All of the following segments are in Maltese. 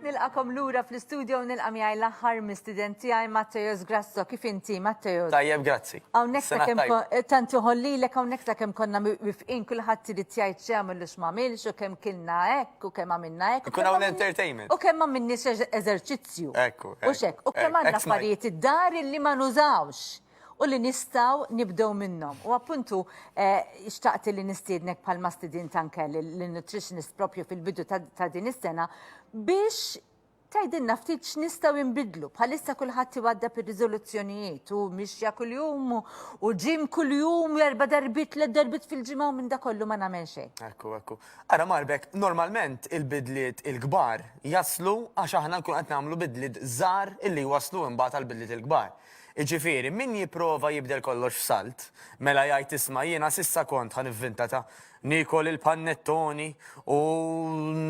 Nilqakom lura fl-studio nilqa' miegħi l-aħħar mistudenti għaj Mattejos Grasso. Kif inti, Mattejos? Tajjeb, grazzi. Hawnhekk sakemm tant uħollilek hawnhekk sakemm konna wifqin kulħadd irid jgħid x'jagħmel u x'm'għamilx u kemm kilna hekk u kemm għamilna hekk. Ikun hawn l-entertainment. U kemm għamilniex eżerċizzju. Ekku. U x'hekk. U kemm għandna affarijiet id-dar li ma nużawx u li nistaw nibdew minnhom. U appuntu xtaqt li nistiednek bħalma stidint anke l-nutritionist propju fil-bidu ta' din is-sena biex tajdinna ftit x'nistgħu nbidlu. Bħalissa kulħadd iwaddab ir-riżoluzzjonijiet u mixja kuljum u ġim kuljum 4 darbit 3 darbit fil-ġimgħa u minn da kollu ma nagħmel xejn. Ekku. Ara Marbek, normalment il-bidliet il-kbar jaslu għax aħna nkun qed nagħmlu bidliet żgħar illi waslu imbagħad għall-bidliet il-kbar. Iġifieri, min jipprova jibdel kollox f'salt, mela jgħid isma' jiena s'issa kont ħanivvinta ta' nikol il-pannettoni u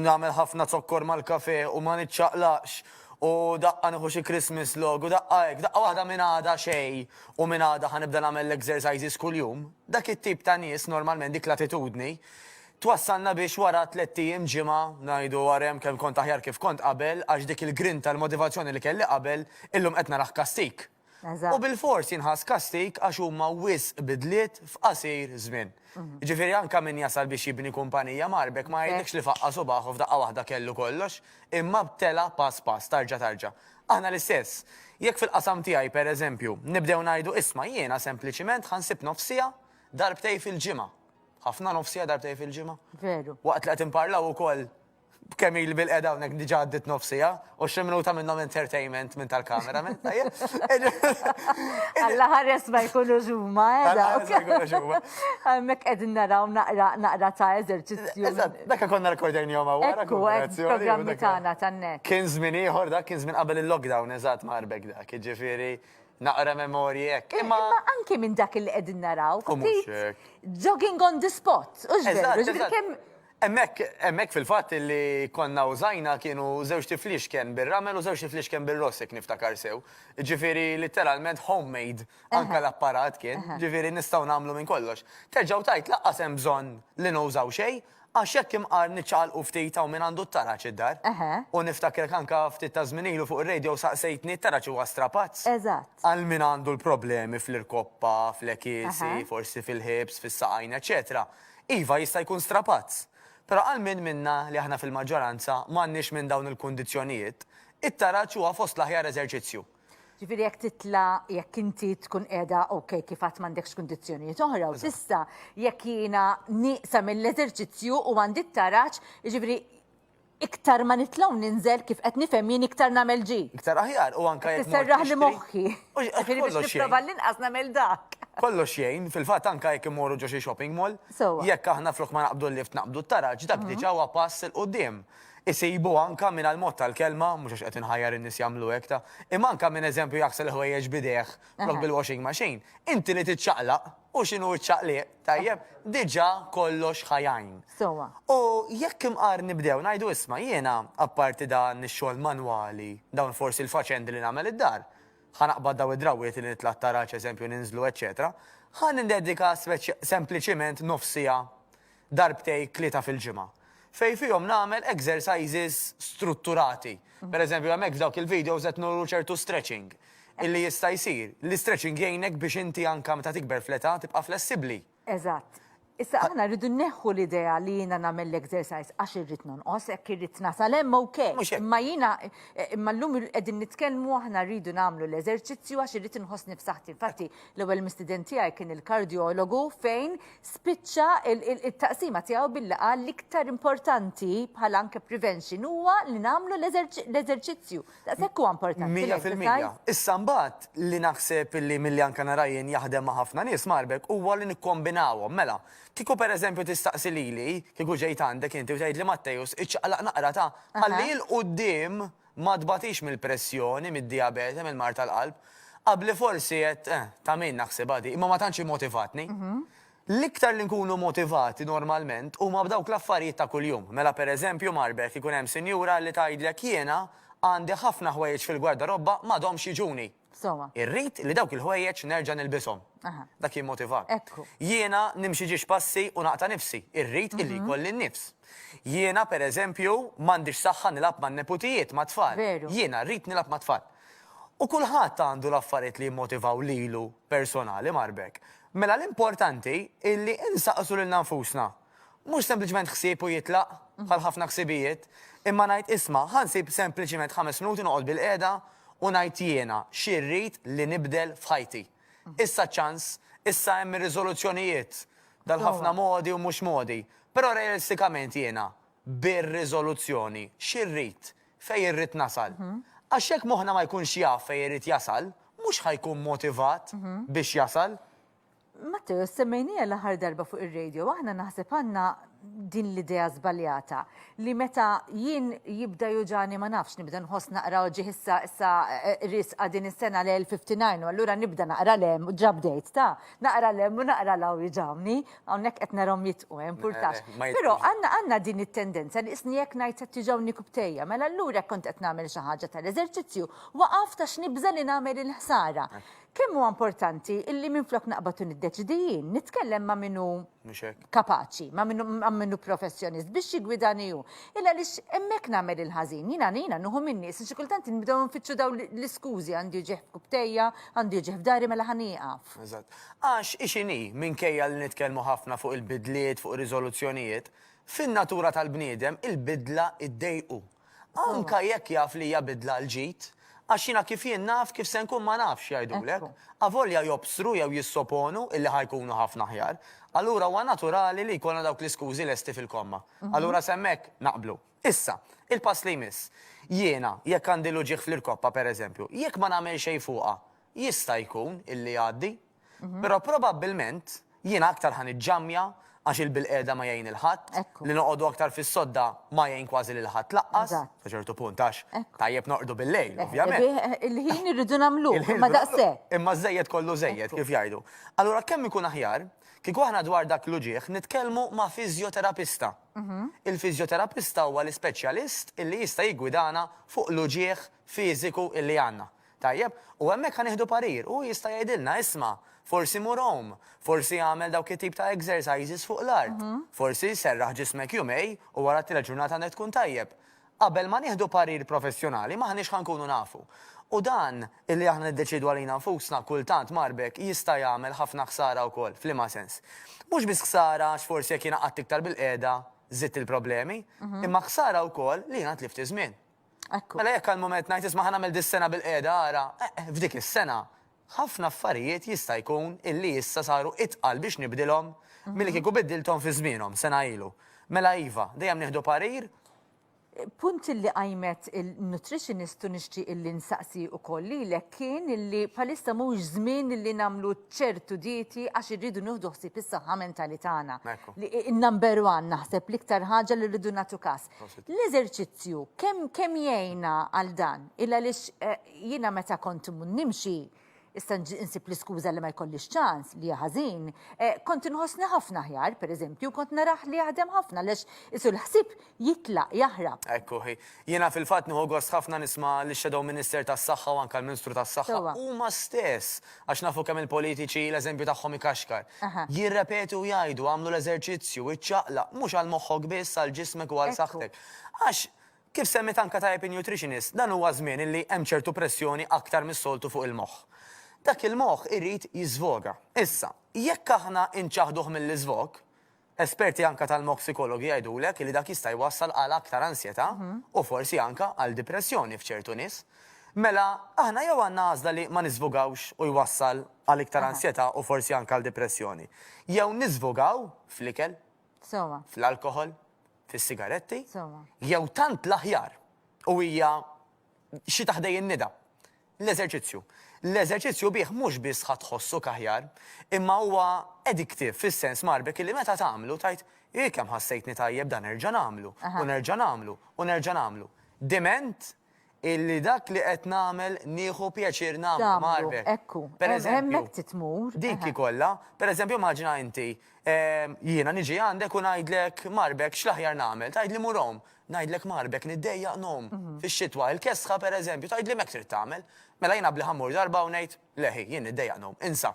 nagħmel ħafna zokkor mal-kafè u ma niċċaqlaqx u daqqa nieħu xi Christmas log u daqqa waħda minn għada xejn u minn għada ħanibda nagħmel l-exercises kuljum. Dak it-tip ta' nies normalment dik l-attitudni twassalna biex wara 3 ijiem ġimgħa ngħidu warem kemm kont aħjar kif kont qabel għax dik il-grin tal-motivazzjoni li kelli qabel illum qed naraħ kastik. U bil-fors jinħas kastik għax huma wisq bidliet f'qasir żmien. Ġifieri anke min jasal biex jibni kumpanija Marbek ma jgħidlekx li faqqa subaħu f'daqqa waħda kellu kollox, imma btela pass tarġa'. Aħna l-istess. Jekk fil-qasam tiegħi pereżempju nibdew ngħidu isma' jiena sempliċiment ħansib nofsija darbtej fil-ġimgħa. Ħafna nofsija darbtej fil-ġimgħa. Veru. Waqt li qed imparlaw ukoll kemm il bil-qeda hawnhekk diġà għaddit nofsija u xi minuta minnhom entertainment minn tal-kamera minn tajjeb. Alla ħares ma jkunux huma hemmhekk qegħdin naraw naqra ta' eżerċizzju. Dak konna rekordernjhom wara programmi tagħna tan-net. Kien żmien ieħor dak kien żmien qabel il-lockdown eżatt Marbek dak, jiġifieri naqra memorji hekk. Imma anke minn dak li qegħdin naraw. Jogging on the spot. Emmek fil-fatt li konna użajna kienu żewġ tiflix kien bir-ramel u żewġ tiflix kien bir-rossek niftakar sew. Ġifieri literalment homemade anke l-apparat kien, ġifieri nistgħu nagħmlu minn kollox. Terġgħu tajt laqqas hemm bżonn li nużaw xejn għax hekk imqar niċċaqalqu ftit hawn minn għandu t-taraċ id-dar. U niftaker anke ftit ta' żmien ilu fuq ir-radio saqsejtni t-taraċ huwa strapazz. Eżatt. Għal min għandu l-problemi fl-irkoppa, fl-ekisi, forsi fil-ħibs, fis-saqajn, eċetera. Iva jista' jkun strapazz. Però għal min minna li aħna fil-maġġoranza m'għandniex minn dawn il-kundizzjonijiet, it-taraġġ huwa fost l-aħjar eżerċizzju. Ġifieri jekk titla' jekk inti tkun qiegħda okej kif qatt m'għandekx kundizzjonijiet oħra u s'issa jekk jiena nieqsa mill-eżerċizzju u għandi t-taraġġ, jiġifieri iktar ma nitlgħu ninżel kif qed nifhem jien iktar nagħmel ġi. Iktar aħjar u anke jekk tisserraħ li moħħi. Ġifieri biex nipprova l-inqas nagħmel dak. Kollox jgħin, fil-fatt anke jekk immorru ġo xi shopping mall, jekk aħna flok ma naqbdu l-lift naqbdu t-taraġġ dak diġà huwa pass il qudiem. Isibu anke minn għall-mod tal-kelma, mhux għax qed inħajjar in-nies jagħmlu hekk ta', imma anke minn eżempju jaħsel ħwejjeġ bidejh flok bil-washing machine. Inti li tiċċaqlaq u x'inhu ċċaqliq, tajjeb, diġà kollox ħajajn. U jekk imqar nibdew ngħidu isma' jiena apparti dan ix-xogħol manwali, dawn forsi l-faċendi li nagħmel id-dar, ħanaqbad daw id-drawiet li nitla' taraġġ eżempju ninżlu, eċetera, ħan nindedika sempliċiment nofsija darbtej 3 fil-ġimgħa. Fej fihom nagħmel exercises strutturati. Pereżempju hemmhekk f'dawk il-videos qed nuru ċertu stretching illi jista' jsir. L-stretching jgħinek biex inti anke meta tikber fl-età tibqa' flessibbli. Eżatt. Issa aħna rridu neħħu l-idea li jiena nagħmel l-exercise għax irrid nonqos, hekk irrid nasal hemm okej. Imma jiena imma llum qegħdin nitkellmu aħna rridu nagħmlu l-eżerċizzju għax irrid inħossni f'saħħti. Infatti l-ewwel mistudent tiegħi kien il-kardjologu fejn spiċċa it-taqsima tiegħu billi qal l-iktar importanti bħala anke prevention huwa li nagħmlu l-eżerċizzju. Daqshekk huwa importanti. 100%. Issa mbagħad li naħseb illi milli anke narajjin jaħdem ma' ħafna nies Marbek huwa li nikkombinawhom. Mela, kieku pereżempju tistaqsi lili, kieku ġejt għandek inti u tgħidli Mattejus, iċċaqlaq naqra ta' ħalli l-qudiem ma tbatix mill-pressjoni, mid-diabete, mill-mar tal-qalb, qabli forsi qed ta' min naħseb għadi, imma ma tantx immotivatni. L-iktar li nkunu motivati normalment huma b'dawk l-affarijiet ta' kuljum. Mela pereżempju Marbek ikun hemm sinjura li tgħidlek jiena għandi ħafna ħwejjeġ fil-gwardarobba m'għadhomx jiġuni. Soma. Irrid li dawk il-ħwejjeġ nerġa' nilbishom. Dak jimmotivak. Ekku. Jiena nimxi ġiex passi u naqta' nifsi. Irrid illi jkolli nnifs. Jiena pereżempju m'għandix saħħa nilab man-neputijiet ma' tfal. Veru. Jiena rrid nilab ma' tfal. U kulħadd għandu l-affarijiet li jimmotivaw lilu personali marbek. Mela l-importanti illi insaqsu lil nfusna. Mhux sempliċement ħsieb u jitlaq bħal ħafna ħsibijiet, imma ngħid isma' ħansib sempliċement 5 minuti noqgħod bil-qiegħda u ngħid jiena xirrid li nibdel f'ħajti. Issa ċans, issa hemm ir-riżoluzzjonijiet dal-ħafna modi u mhux modi. Però realistikament jiena bir-riżoluzzjoni xirrid fejn irrid nasal. Għax hekk moħħna ma jkunx jaf fejn irid jasal, mhux ħajkun motivat biex jasal. Matteo, semmejnija l-aħħar darba fuq ir-radio, aħna naħseb għandna din l-idea żbaljata li meta jien jibda juġani ma nafx nibda nħoss naqra oġi issa risqa din is-sena l-59 u allura nibda naqra lem u ġabdejt naqra lem u naqra law jiġamni hawnhekk qed narhom jitqu importax. Però għandna din it-tendenza li isni jekk ngħid qed tiġawni kubtejja, mela allura kont qed nagħmel xi ħaġa tal-eżerċizzju waqaf tax nibża li nagħmel il-ħsara. Kemm huwa importanti illi minflok naqbad u niddeċidijin, nitkellem ma' minnu kapaċi, ma' minnu professjonist biex jigwidani ju. Illa lix hemmhekk nagħmel il-ħażin, jiena nuħu minni, xi kultant nibdew nfittxu daw l-iskużi għandi ġieħ f'kubtejja, għandi ġieħ f'dari mela ħanieqaf. Eżatt. Għax ixini minkejja li nitkellmu ħafna fuq il-bidliet, fuq riżoluzzjonijiet, fin-natura tal-bniedem il-bidla iddejqu. Anka jekk jaf li hija bidla l-ġid, għax jina kif jien naf kif se nkun ma nafx jgħidulek. Avolja jobstru jew jissoponu illi ħajkunu ħafna ħjar. Allura huwa naturali li jkollna dawk l-iskużi lesti fil-komma. Allura semmek naqblu. Issa, il-pass li jmiss. Jiena jekk għandi ġieħ fl-irkoppa pereżempju, jekk ma nagħmel xejn fuqha, jista' jkun illi għaddi. Però probabbilment jiena aktar ħan iġġammja għax il-bil-qeda ma jgħin il-ħadd, li noqogħdu aktar fis-sodda ma jgħin kważi lil-ħadd laqqas, sa ċertu punt għax tajjeb noqogħdu bil-lejl, ovvjament. Il-ħin irridu nagħmluh, ma daqshekk. Imma żejjed kollu żejjed kif jgħidu. Allura kemm ikun aħjar, kieku aħna dwar dak l-ġieħ nitkellmu ma' fiżjoterapista. Il-fiżjoterapista huwa l-ispeċjalist illi jista' jiggwidana fuq l-ġieħ fiżiku illi għandna. Tajjeb, u hemmhekk ħanieħdu parir u jista' jgħidilna isma' forsi murhom, forsi għamel dawk it-tip ta' exercises fuq l-art, forsi serraħ ġismek jumej u wara t-tila ġurnata għandek tkun tajjeb. Qabel ma nieħdu parir professjonali ma ħniex ħankunu nafu. U dan illi aħna niddeċidu għalina nfusna kultant marbek jista' jagħmel ħafna ħsara wkoll f'liema sens. Mhux biss ħsara għax forsi jekk ingħaqadt iktar bil-qiegħda żitt il-problemi, imma ħsara wkoll li jiena tlift iż-żmien. Mela jekk għall-mument ngħid isma' ħanagħmel dis-sena bil-qiegħda ara, f'dik is-sena ħafna affarijiet jista' jkun illi issa saru itqal biex nibdilhom milli kieku biddilthom fi żmienhom sena ilu. Mela iva, dejjem nieħdu parir. Punt illi qajmet il-nutritionist u nixtieq illi nsaqsi wkoll lilek kien illi bħalissa mhuwiex żmien illi nagħmlu ċertu dieti għax irridu nieħdu ħsieb is-saħħa mentali tagħna. In-number one naħseb l-iktar ħaġa li rridu nagħtu każ. L-eżerċizzju kemm jgħinna għal dan? Illa lix jiena meta kont nimxi issa insib l-iskuża li ma jkollix ċans li ħażin, kont inħossni ħafna ħjar, pereżempju, kont naraħ li jaħdem ħafna lex isu l-ħsieb jitlaq, jaħrab. Ekku, jiena fil-fatt nieħu gost ħafna nisma' l-Shadow Minister tas-Saħħa u anke l-Ministru tas-Saħħa huma stess għax nafu kemm il-politiċi l-eżempju tagħhom ikaxkar. Jirrepetu jgħidu għamlu l-eżerċizzju, iċċaqlaq, mhux għal moħħok biss għal ġismek u għal saħħtek. Għax kif semmit anke tajjeb in-nutritionist, dan huwa żmien illi hemm ċertu pressjoni aktar mis-soltu fuq il-moħħ. Dak il-moħħ irrid jiżvoga. Issa, jekk aħna inċaħduh mill-iżvog, esperti anka tal-moħħ psikologi jgħidulek li dak jista' jwassal għal aktar ansjetà u forsi anka għal depressjoni f'ċertu nies. Mela, aħna jew għandna għażla li ma niżvogawx u jwassal għal iktar ansjetà u forsi anka għal depressjoni. Jew niżvogaw fl-ikel, fl-alkohol, fis-sigaretti, jew tant l-aħjar u hija xi taħdej in-nida. L-eżerċizzju. L-eżerċizzju bih mhux biss ħadħossu kaħjar, imma huwa addictive fis-sens marbek illi meta tagħmlu tajt jekk hemm ħassejtni tajjeb dan nerġa' nagħmlu, u nerġa' nagħmlu, u nerġa' nagħmlu. Diment illi dak li qed nagħmel nieħu pjaċir nagħmel marbek. Ekku, hemmhekk titmur. Dik kollha, pereżempju immaġina inti jiena niġi għandek u ngħidlek marbek x'l-aħjar nagħmel, tgħidli murhom, ngħidlek marbek niddejjaq nom fix-xitwa, il-kesħa pereżempju tgħidli mek trid tagħmel, mela jiena bli ħammur darba u ngħid leħi jien niddejjaq nom, insa.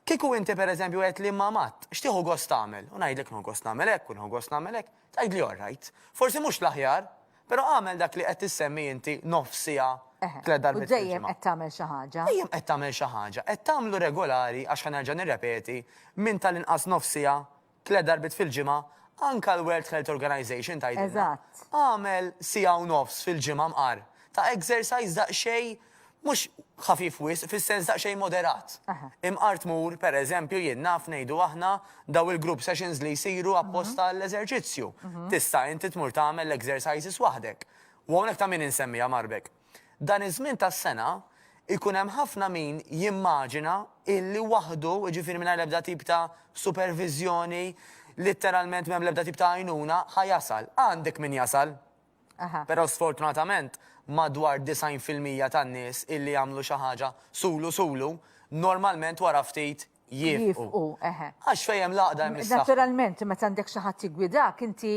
Kieku inti pereżempju qed li ma mat, x'tieħu gost tagħmel? U ngħidlek nieħu gost nagħmel hekk u nieħu gost nagħmel hekk, tgħidli all right. Forsi mhux l-aħjar, però għamel dak li qed tissemmi inti nofsija tliet darbit fil-ġimgħa. U dejjem qed tagħmel xi ħaġa. Dejjem qed tagħmel xi ħaġa, qed tagħmlu regolari għax ħanerġa' nirrepeti minn tal-inqas nofsija tliet darbit fil-ġimgħa anke l-World Health Organization tgħidilna. Eżatt. Għamel sija u nofs fil-ġimgħa mqar ta' exercise daqsxejn mhux ħafif wisq fis-sens daqsxejn moderat. Imqar tmur pereżempju jien naf ngħidu aħna daw il-group sessions li jsiru apposta l-eżerċizzju. Tista' inti tmur tagħmel l-exercises waħdek. U hawnhekk ta' min insemmija marbek. Dan iż-żmien tas-sena ikun hemm ħafna min jimmaġina illi waħdu, ġifieri mingħajr l-ebda tip ta' supervizjoni, litteralment m'hemm l-ebda tip ta' għajnuna, ħajasal. Għandek min jasal. Però sfortunatament madwar 90% tan-nies illi jagħmlu xi ħaġa sulu, normalment wara ftit jifqu. Għax fejn laqda hemm is-saħħa. Naturalment, meta għandek xi ħadd jigwidak, inti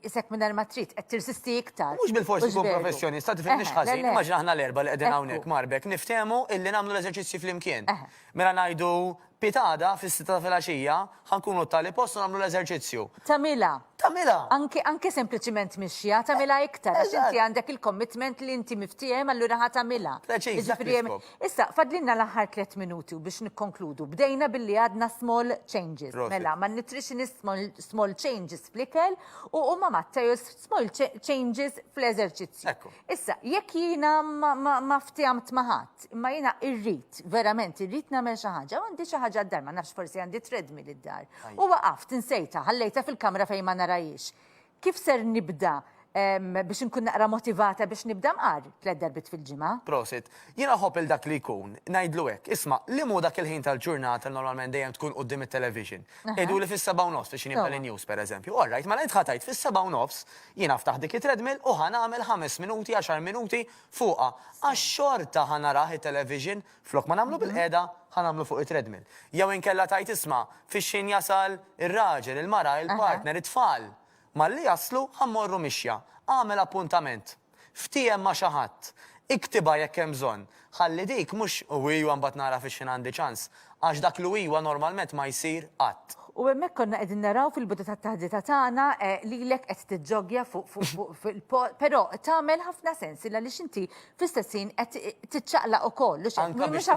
isek mingħajr ma trid qed tirsisti iktar. Mhux bil-forsi tkun professjonista, tifhimniex ħażin. Immaġina aħna l-erba' li qegħdin hawnhekk marbek niftehmu illi nagħmlu l-eżerċizzji flimkien. Mela ngħidu pitada fis-6 filgħaxija ħankunu tali post nagħmlu l-eżerċizzju. Tamila. Anke sempliċiment mixja, tamila iktar, għax inti għandek il-commitment li inti miftiem, allura ħa tamila. Issa, fadlinna l-aħħar 3 minuti biex nikkonkludu. Bdejna billi għadna small changes. Mela, ma nutritionist small changes fl-ikel u ma Mattejus small changes fl-eżerċizzju. Issa, jekk jiena ma ftijamt maħat, imma jiena irrit, verament irrit nagħmel xi ħaġa, għandi xi ħaġa d-dar, ma nafx forsi għandi treadmill id-dar. U waqaft, insejta, ħallejta fil-kamra fejn ma narajiex. Kif ser nibda biex nkun naqra motivata biex nibda mqar 3 darbit fil-ġimgħa? Prosit, jiena ħobb dak li jkun, ngħidlu hekk, isma' li mu dak il-ħin tal-ġurnata normalment dejjem tkun quddiem it-television. Edu li fis-7:30 biex nibda l-news pereżempju. All right, ma ngħid ħatajt fis-7:30 jiena ftaħ dik it-treadmill u ħanagħmel 5 minuti, 10 minuti fuqha. Għax xorta ħanaraħ it-television flok ma nagħmlu bil-qiegħda ħanamlu fuq it-treadmill. Jew inkella tajt isma' fix-xin jasal ir-raġel, il-mara, il-partner, it-tfal. Malli jaslu ħammorru mixja. Għamel appuntament. Ftiem ma' xi ħadd. Iktiba jekk hemm bżonn. Ħalli dik mhux u iwa mbagħad nara fix-xin għandi ċans. Għax dak li iwa normalment ma jsir qatt. U hemmhekk konna qegħdin naraw fil-bidu tat-taħdita tagħna lilek qed tiġġoggja fuq però tagħmel ħafna sens għaliex inti fl-istessin qed tiċċaqlaq ukoll. Mhux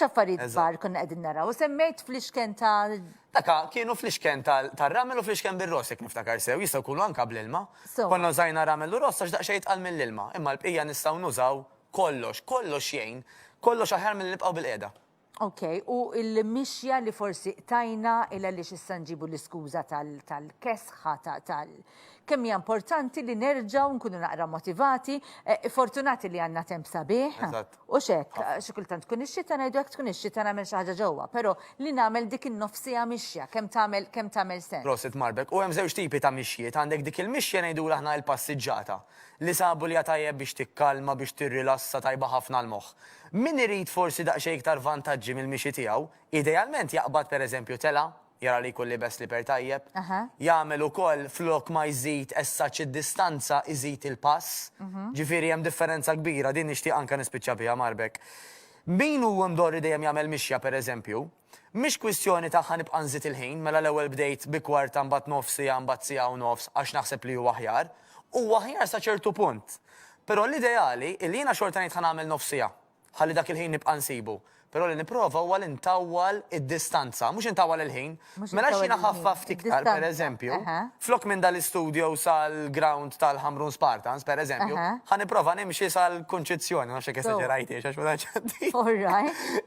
affarijiet kbar konna qegħdin naraw. U semmejt fl-ixken ta' Daka kienu fl-ixken tar-ramel u fl-ixken bir-rossek niftakar sew, jistgħu jkunu anke bl-ilma. Konna użajna ramel u ross għax daqsxejn tqal mill-ilma, imma l-bqija nistgħu nużaw kollox jgħin, kollox aħjar milli nibqgħu bil-qiegħda. Ok, u il-mixja li forsi tajna illa li xissa nġibu l-iskuża tal-kesħa, kemm hija importanti li nerġgħu nkunu naqra motivati, fortunati li għandna temp sabiħ. U xek, xi kultant tkun ix-xita ngħidu hekk tkun ix-xita nagħmel xi ħaġa ġewwa, però li nagħmel dik in-nofsija mixja kemm tagħmel sens. Prosit marbek, u hemm żewġ tipi ta' mixjiet, għandek dik il-mixja ngħidula aħna l-passiġġata li sabu li tajjeb biex tikkalma biex tirrilassa tajba ħafna l-moħħ. Min irid forsi daqsxejn iktar vantaġġi mill-mixi tiegħu, idealment jaqbad pereżempju tela, jara li jkun libes li per tajjeb, jagħmel ukoll flok ma jżid essaċ id-distanza iżid il-pass, ġifieri hemm differenza kbira, din nixtieq anke nispiċċa biha marbek. Min huwa mdorri dejjem jagħmel mixja pereżempju, mhix kwistjoni ta' ħanibqa' nżid il-ħin, mela l-ewwel bdejt bi kwarta mbagħad nofsija mbagħad sija u nofs għax naħseb li huwa aħjar, huwa aħjar sa ċertu punt. Però l-ideali illi jiena xorta ngħid ħanagħmel nofsija. Ħalli dak il-ħin nibqa' nsibu. Però li nipprova huwa li ntawwal id-distanza, mhux intawwal il-ħin. Mela xina ħaffaf iktar pereżempju, flok minn dal-istudio sal-ground tal-Hamrun Spartans, pereżempju, ħanipprova nimxi sal-Kunċizzjoni, nafx hekk esaġerajti għax wara ċaddi.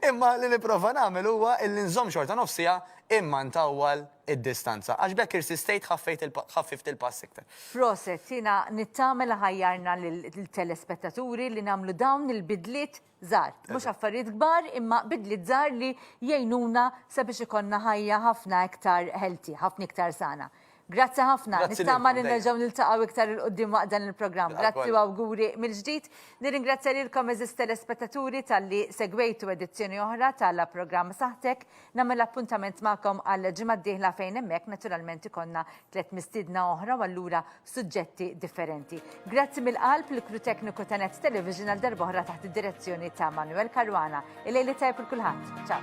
Imma li nipprova nagħmel huwa illi nżomm xorta nofsija imma ntawwal id-distanza. Għax bekk irsistejt ħaffift il-pass iktar. Proset, jina nittamel ħajjarna l-telespettaturi li namlu dawn il-bidliet żgħar. Mhux affarijiet kbar imma bidliet żgħar li jgħinuna sabiex ikonna ħajja ħafna iktar healthy, ħafna iktar sana. Grazzi ħafna, Grazzi nittama lilkom, nerġgħu niltaqgħu iktar il-qudiem waqt dan il-programm. Grazzi u awguri mill-ġdid. Nirringrazzja lilkom eżis telespettaturi tal-li segwejtu edizzjoni oħra tal-programm Saħtek. Nagħmel appuntament magħkom għal ġimgħa d-dieħla fejn hemmhekk naturalment ikonna 3 mistiedna oħra u allura suġġetti differenti. Grazzi mill-qalb l-kru tekniku ta' Net Television għal darba oħra taħt id-direzzjoni ta' Manuel Karwana. Il-lejli tajb il kulħadd. Ciao.